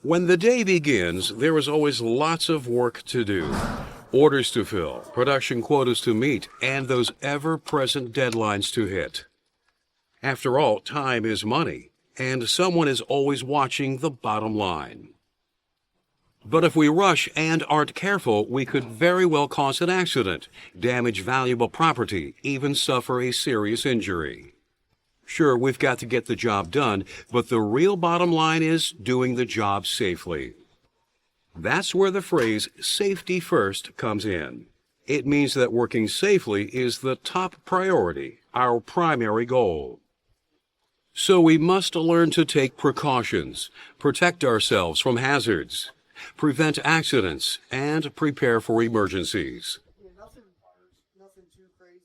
When the day begins, there is always lots of work to do. Orders to fill, production quotas to meet, and those ever-present deadlines to hit. After all, time is money, and someone is always watching the bottom line. But if we rush and aren't careful, we could very well cause an accident, damage valuable property, even suffer a serious injury. Sure, we've got to get the job done, but the real bottom line is doing the job safely. That's where the phrase safety first comes in. It means that working safely is the top priority, our primary goal. So we must learn to take precautions, protect ourselves from hazards, prevent accidents, and prepare for emergencies. Nothing too crazy.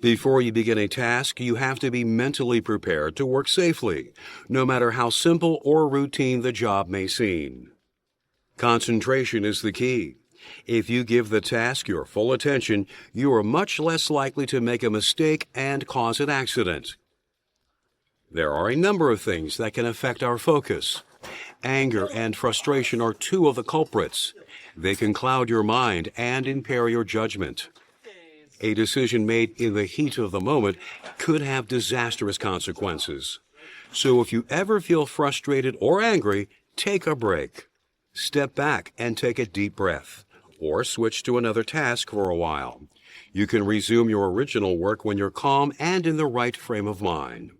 Before you begin a task, you have to be mentally prepared to work safely, no matter how simple or routine the job may seem. Concentration is the key. If you give the task your full attention, you are much less likely to make a mistake and cause an accident. There are a number of things that can affect our focus. Anger and frustration are two of the culprits. They can cloud your mind and impair your judgment. A decision made in the heat of the moment could have disastrous consequences. So if you ever feel frustrated or angry, take a break. Step back and take a deep breath, or switch to another task for a while. You can resume your original work when you're calm and in the right frame of mind.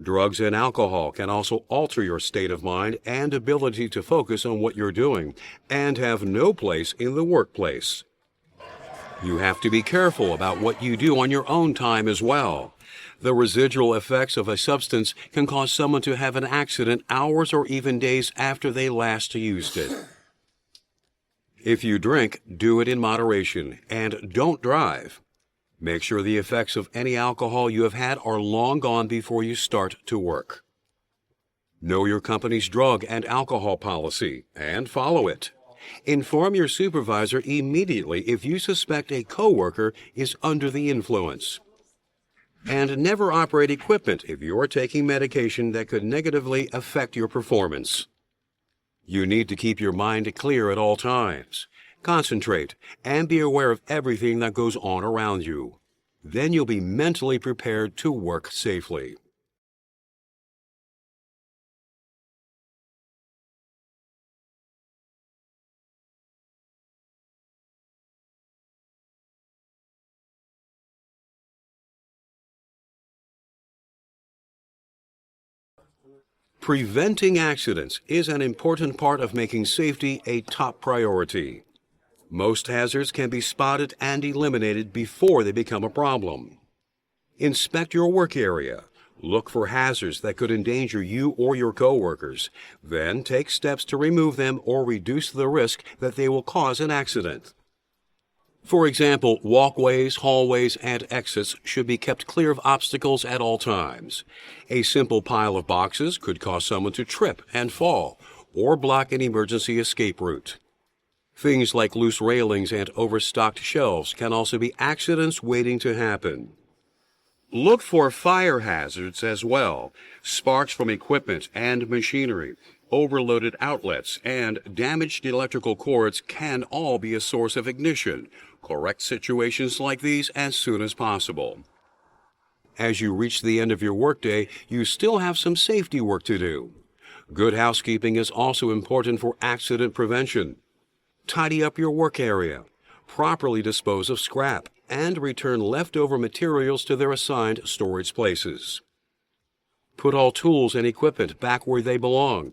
Drugs and alcohol can also alter your state of mind and ability to focus on what you're doing, and have no place in the workplace. You have to be careful about what you do on your own time as well. The residual effects of a substance can cause someone to have an accident hours or even days after they last used it. If you drink, do it in moderation, and don't drive. Make sure the effects of any alcohol you have had are long gone before you start to work. Know your company's drug and alcohol policy, and follow it. Inform your supervisor immediately if you suspect a coworker is under the influence. And never operate equipment if you are taking medication that could negatively affect your performance. You need to keep your mind clear at all times. Concentrate and be aware of everything that goes on around you. Then you'll be mentally prepared to work safely. Preventing accidents is an important part of making safety a top priority. Most hazards can be spotted and eliminated before they become a problem. Inspect your work area. Look for hazards that could endanger you or your coworkers. Then take steps to remove them or reduce the risk that they will cause an accident. For example, walkways, hallways, and exits should be kept clear of obstacles at all times. A simple pile of boxes could cause someone to trip and fall, or block an emergency escape route. Things like loose railings and overstocked shelves can also be accidents waiting to happen. Look for fire hazards as well. Sparks from equipment and machinery, overloaded outlets, and damaged electrical cords can all be a source of ignition. Correct situations like these as soon as possible. As you reach the end of your workday, you still have some safety work to do. Good housekeeping is also important for accident prevention. Tidy up your work area, properly dispose of scrap, and return leftover materials to their assigned storage places. Put all tools and equipment back where they belong.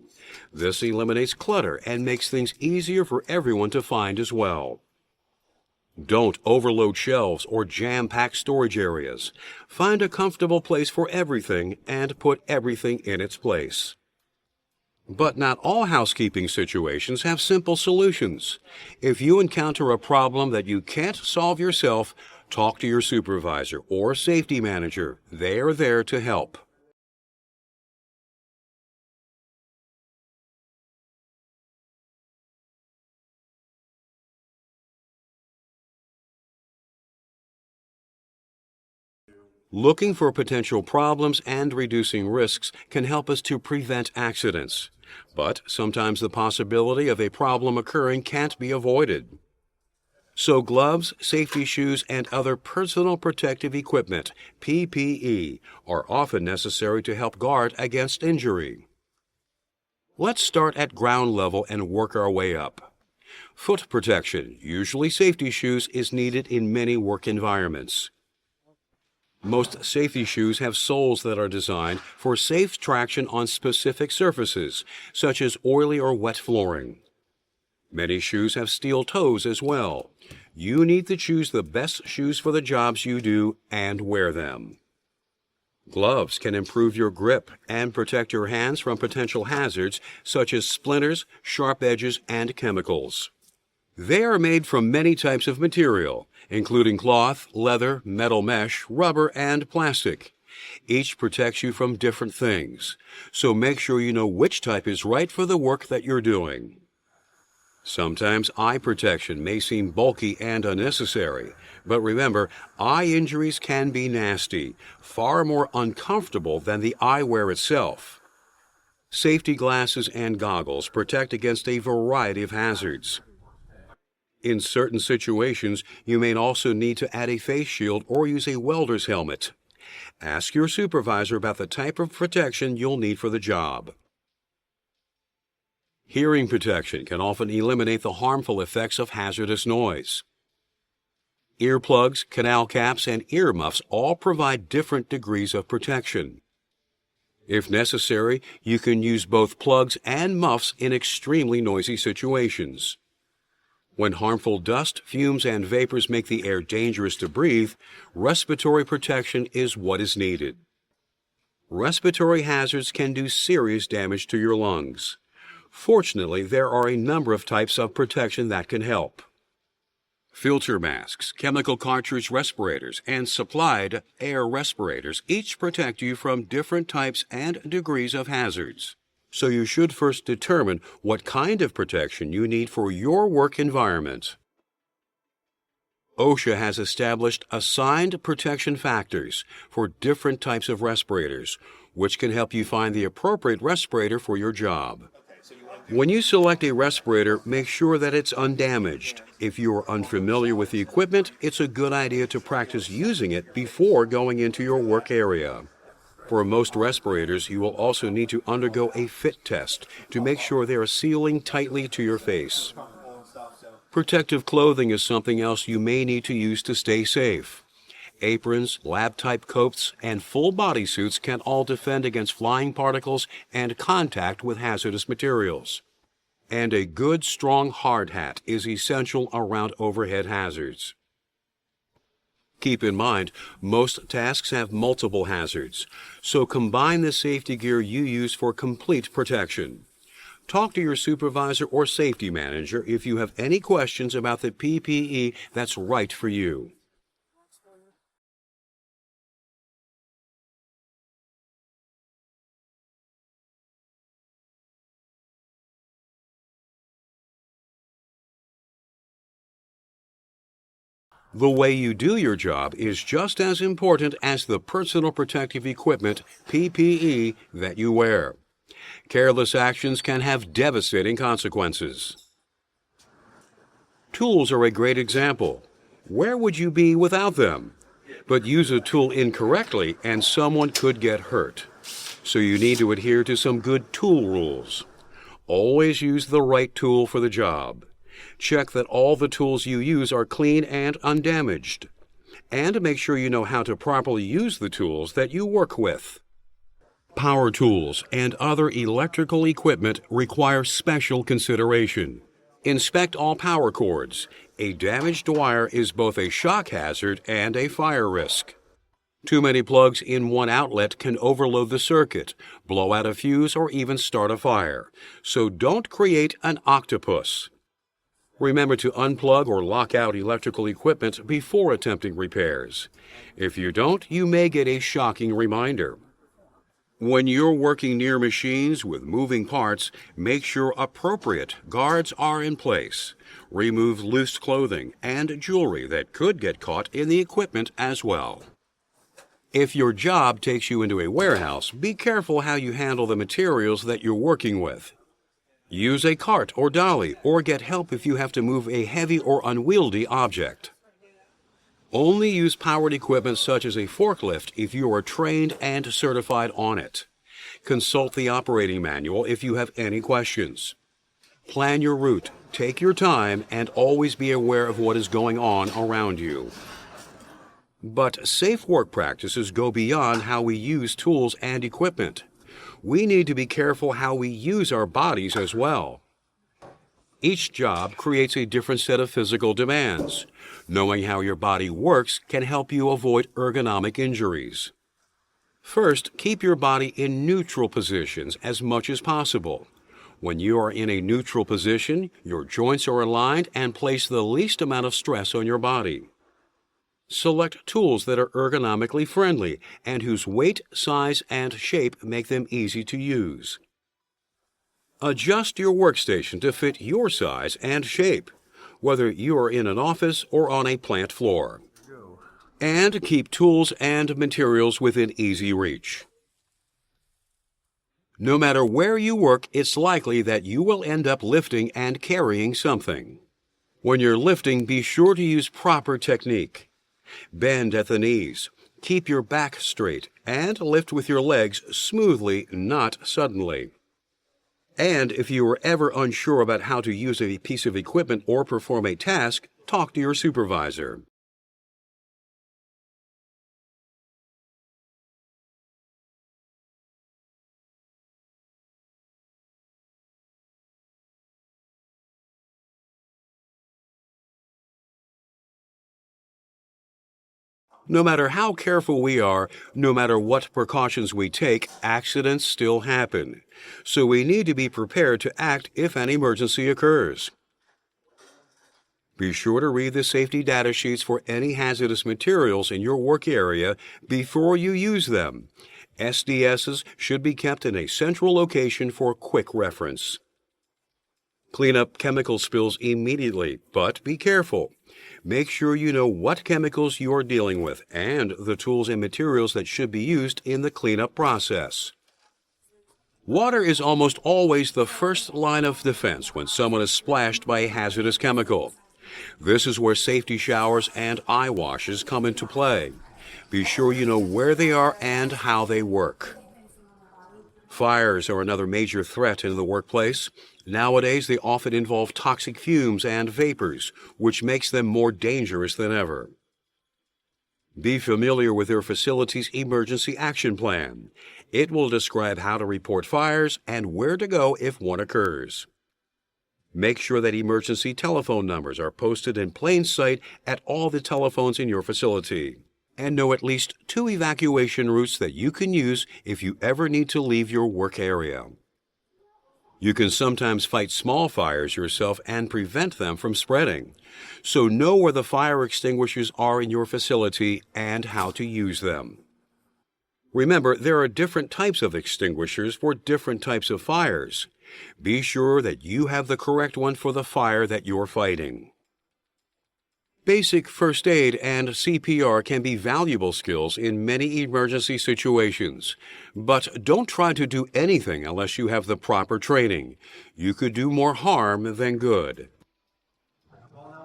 This eliminates clutter and makes things easier for everyone to find as well. Don't overload shelves or jam-pack storage areas. Find a comfortable place for everything and put everything in its place. But not all housekeeping situations have simple solutions. If you encounter a problem that you can't solve yourself, talk to your supervisor or safety manager. They are there to help. Looking for potential problems and reducing risks can help us to prevent accidents. But sometimes the possibility of a problem occurring can't be avoided. So gloves, safety shoes, and other personal protective equipment, PPE, are often necessary to help guard against injury. Let's start at ground level and work our way up. Foot protection, usually safety shoes, is needed in many work environments. Most safety shoes have soles that are designed for safe traction on specific surfaces, such as oily or wet flooring. Many shoes have steel toes as well. You need to choose the best shoes for the jobs you do and wear them. Gloves can improve your grip and protect your hands from potential hazards such as splinters, sharp edges, and chemicals. They are made from many types of material, including cloth, leather, metal mesh, rubber, and plastic. Each protects you from different things, so make sure you know which type is right for the work that you're doing. Sometimes eye protection may seem bulky and unnecessary, but remember, eye injuries can be nasty, far more uncomfortable than the eyewear itself. Safety glasses and goggles protect against a variety of hazards. In certain situations, you may also need to add a face shield or use a welder's helmet. Ask your supervisor about the type of protection you'll need for the job. Hearing protection can often eliminate the harmful effects of hazardous noise. Earplugs, canal caps, and earmuffs all provide different degrees of protection. If necessary, you can use both plugs and muffs in extremely noisy situations. When harmful dust, fumes, and vapors make the air dangerous to breathe, respiratory protection is what is needed. Respiratory hazards can do serious damage to your lungs. Fortunately, there are a number of types of protection that can help. Filter masks, chemical cartridge respirators, and supplied air respirators each protect you from different types and degrees of hazards. So you should first determine what kind of protection you need for your work environment. OSHA has established assigned protection factors for different types of respirators, which can help you find the appropriate respirator for your job. When you select a respirator, make sure that it's undamaged. If you are unfamiliar with the equipment, it's a good idea to practice using it before going into your work area. For most respirators, you will also need to undergo a fit test to make sure they are sealing tightly to your face. Protective clothing is something else you may need to use to stay safe. Aprons, lab-type coats, and full bodysuits can all defend against flying particles and contact with hazardous materials. And a good, strong hard hat is essential around overhead hazards. Keep in mind, most tasks have multiple hazards, so combine the safety gear you use for complete protection. Talk to your supervisor or safety manager if you have any questions about the PPE that's right for you. The way you do your job is just as important as the personal protective equipment, PPE, that you wear. Careless actions can have devastating consequences. Tools are a great example. Where would you be without them? But use a tool incorrectly and someone could get hurt. So you need to adhere to some good tool rules. Always use the right tool for the job. Check that all the tools you use are clean and undamaged. And make sure you know how to properly use the tools that you work with. Power tools and other electrical equipment require special consideration. Inspect all power cords. A damaged wire is both a shock hazard and a fire risk. Too many plugs in one outlet can overload the circuit, blow out a fuse, or even start a fire. So don't create an octopus. Remember to unplug or lock out electrical equipment before attempting repairs. If you don't, you may get a shocking reminder. When you're working near machines with moving parts, make sure appropriate guards are in place. Remove loose clothing and jewelry that could get caught in the equipment as well. If your job takes you into a warehouse, be careful how you handle the materials that you're working with. Use a cart or dolly, or get help if you have to move a heavy or unwieldy object. Only use powered equipment such as a forklift if you are trained and certified on it. Consult the operating manual if you have any questions. Plan your route, take your time, and always be aware of what is going on around you. But safe work practices go beyond how we use tools and equipment. We need to be careful how we use our bodies as well. Each job creates a different set of physical demands. Knowing how your body works can help you avoid ergonomic injuries. First, keep your body in neutral positions as much as possible. When you are in a neutral position, your joints are aligned and place the least amount of stress on your body. Select tools that are ergonomically friendly and whose weight, size, and shape make them easy to use. Adjust your workstation to fit your size and shape, whether you are in an office or on a plant floor. And keep tools and materials within easy reach. No matter where you work, it's likely that you will end up lifting and carrying something. When you're lifting, be sure to use proper technique. Bend at the knees, keep your back straight, and lift with your legs smoothly, not suddenly. And if you are ever unsure about how to use a piece of equipment or perform a task, talk to your supervisor. No matter how careful we are, no matter what precautions we take, accidents still happen. So we need to be prepared to act if an emergency occurs. Be sure to read the safety data sheets for any hazardous materials in your work area before you use them. SDSs should be kept in a central location for quick reference. Clean up chemical spills immediately, but be careful. Make sure you know what chemicals you are dealing with and the tools and materials that should be used in the cleanup process. Water is almost always the first line of defense when someone is splashed by a hazardous chemical. This is where safety showers and eye washes come into play. Be sure you know where they are and how they work. Fires are another major threat in the workplace. Nowadays, they often involve toxic fumes and vapors, which makes them more dangerous than ever. Be familiar with your facility's emergency action plan. It will describe how to report fires and where to go if one occurs. Make sure that emergency telephone numbers are posted in plain sight at all the telephones in your facility. And know at least 2 evacuation routes that you can use if you ever need to leave your work area. You can sometimes fight small fires yourself and prevent them from spreading. So know where the fire extinguishers are in your facility and how to use them. Remember, there are different types of extinguishers for different types of fires. Be sure that you have the correct one for the fire that you're fighting. Basic first aid and CPR can be valuable skills in many emergency situations. But don't try to do anything unless you have the proper training. You could do more harm than good.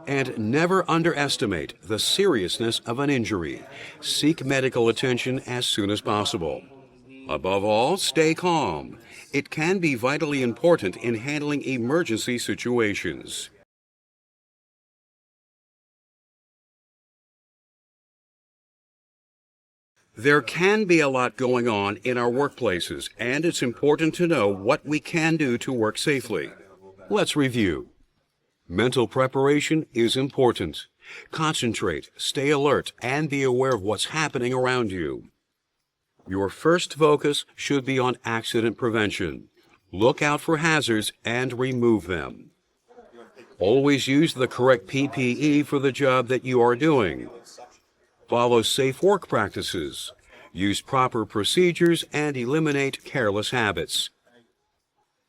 And never underestimate the seriousness of an injury. Seek medical attention as soon as possible. Above all, stay calm. It can be vitally important in handling emergency situations. There can be a lot going on in our workplaces, and it's important to know what we can do to work safely. Let's review. Mental preparation is important. Concentrate, stay alert, and be aware of what's happening around you. Your first focus should be on accident prevention. Look out for hazards and remove them. Always use the correct PPE for the job that you are doing. Follow safe work practices. Use proper procedures and eliminate careless habits.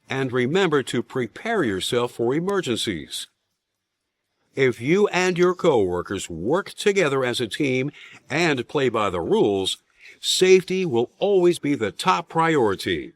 And remember to prepare yourself for emergencies. If you and your coworkers work together as a team and play by the rules, Safety will always be the top priority.